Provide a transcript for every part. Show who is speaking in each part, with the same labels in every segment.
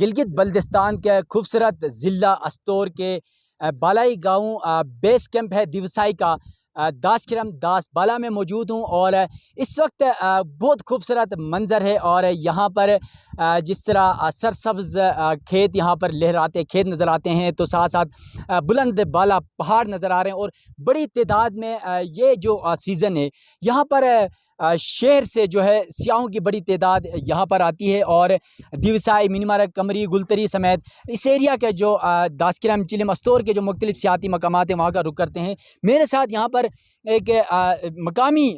Speaker 1: गिलगित बल्तिस्तान के खूबसूरत ज़िला अस्तोर के बालाई गाँव बेस कैंप है दिवसाई का दासखिरम दास बाला में मौजूद हूँ। और इस वक्त बहुत खूबसूरत मंज़र है और यहाँ पर जिस तरह सरसब्ज़ खेत यहाँ पर लहराते खेत नज़र आते हैं, तो साथ साथ बुलंद बाला पहाड़ नज़र आ रहे हैं। और बड़ी तादाद में ये जो सीज़न है यहाँ पर शहर से जो है सियाहों की बड़ी तादाद यहाँ पर आती है और दिवसाई, मिनीमारक, कमरी, गुलतरी समेत इस एरिया के जो दासखिरम चिलिम अस्तोर के जो मुख्तलिफ सियाती मकामात हैं वहाँ का रुख करते हैं। मेरे साथ यहाँ पर एक मकामी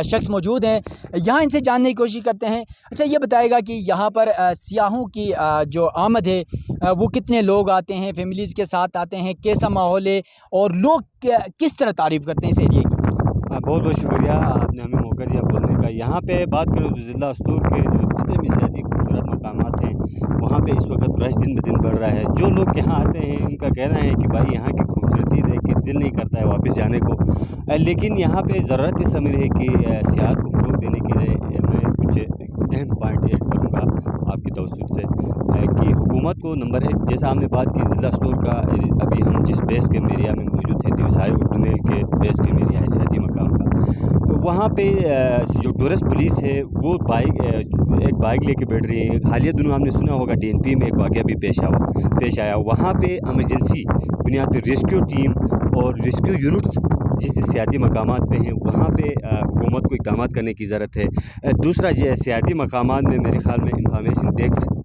Speaker 1: शख्स मौजूद हैं, यहाँ इनसे जानने की कोशिश करते हैं। अच्छा, ये बताएगा कि यहाँ पर सियाहों की जो आमद है वो कितने लोग आते हैं, फैमिलीज़ के साथ आते हैं, कैसा माहौल है और लोग किस तरह तारीफ़ करते हैं इस एरिया की?
Speaker 2: बहुत बहुत शुक्रिया, आपने हमें मौका दिया बोलने का। यहाँ पे बात करें तो ज़िला अस्तूर के जो जितने भी सियाती खूबसूरत मकामात हैं वहाँ पे इस वक्त रश दिन ब दिन बढ़ रहा है। जो लोग यहाँ आते हैं उनका कहना है कि भाई यहाँ की खूबसूरती देख के दिल नहीं करता है वापस जाने को। लेकिन यहाँ पे ज़रूरत इस समय है कि सियाहत को फ़रोग़ देने के लिए मैं कुछ अहम पॉइंट ऐड करूँगा आपकी तवज्जो से कि हुकूमत को नंबर एक, जैसा आपने बात की ज़िला अस्तूर का, अभी हम जिस बेस कैंप एरिया में मौजूद हैं दिवसाई उर्दू मेल के बेस कैंप एरिया है सियाती मकाम का, तो वहाँ पे जो टूरिस्ट पुलिस है वो एक बाइक लेके बैठ रही है। हालिया दिनों आपने सुना होगा DNP में एक वाक़या भी पेश आया। वहाँ पे इमरजेंसी बुनियाद पे रेस्क्यू टीम और रेस्क्यू यूनिट्स जिस सियाती मकामात पे हैं वहाँ पे हुकूमत को इक़दामात करने की ज़रूरत है। दूसरा ये सियाती मकामात में मेरे ख़्याल में इंफॉर्मेशन डेस्क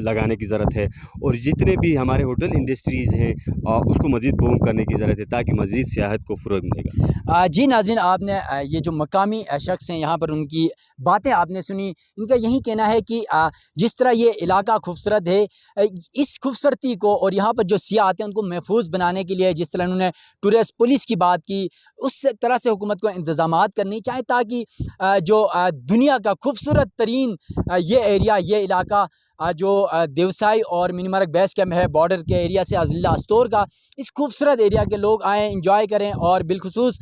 Speaker 2: लगाने की ज़रूरत है और जितने भी हमारे होटल इंडस्ट्रीज़ हैं उसको मज़ीद बूम करने की ज़रूरत है ताकि मज़ीद सियाहत को फ़रोग़ मिलेगा।
Speaker 1: जी नाज़रीन, आपने ये जो मकामी शख्स हैं यहाँ पर उनकी बातें आपने सुनी। इनका यही कहना है कि जिस तरह ये इलाका खूबसूरत है, इस खूबसूरती को और यहाँ पर जो सियाह आते हैं उनको महफूज बनाने के लिए जिस तरह उन्होंने टूरिस्ट पुलिस की बात की, उस तरह से हुकूमत को इंतज़ामात करनी चाहिए ताकि जो दुनिया का खूबसूरत तरीन ये एरिया, ये इलाका जो देवसाई और मिनीमारक बेस कैंप है बॉर्डर के एरिया से ज़िला अस्तोर का, इस खूबसूरत एरिया के लोग आएँ, इंजॉय करें। और बिलखुसूस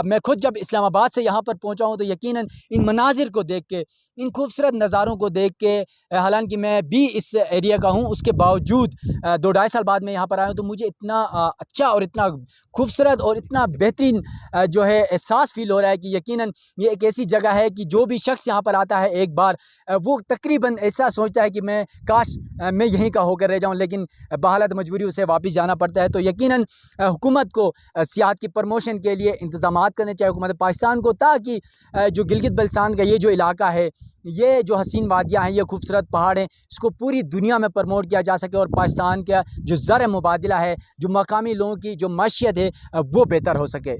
Speaker 1: मैं खुद जब इस्लामाबाद से यहाँ पर पहुँचा हूँ तो यकीनन इन मनाजिर को देख के, इन खूबसूरत नज़ारों को देख के, हालांकि मैं भी इस एरिया का हूँ उसके बावजूद 2-2.5 साल बाद मैं यहाँ पर आया हूँ, तो मुझे इतना अच्छा और इतना खूबसूरत और इतना बेहतरीन जो है एहसास फ़ील हो रहा है कि यकीनन ये एक ऐसी जगह है कि जो भी शख्स यहाँ पर आता है एक बार वो तकरीबन ऐसा सोचता है कि मैं काश मैं यहीं का होकर रह जाऊँ, लेकिन बहालत मजबूरी उसे वापस जाना पड़ता है। तो यकीनन हुकूमत को सियाहत की प्रमोशन के लिए इंतज़ामात करने चाहिए हुकूमत पाकिस्तान को, ताकि जो गिलगित बल्तिस्तान का ये जो इलाका है, ये जो हसीन वादियाँ हैं, ये खूबसूरत पहाड़ हैं, इसको पूरी दुनिया में प्रमोट किया जा सके और पाकिस्तान का जो ज़र मुबादला है, जो मकामी लोगों की जो मईशत है वो बेहतर हो सके।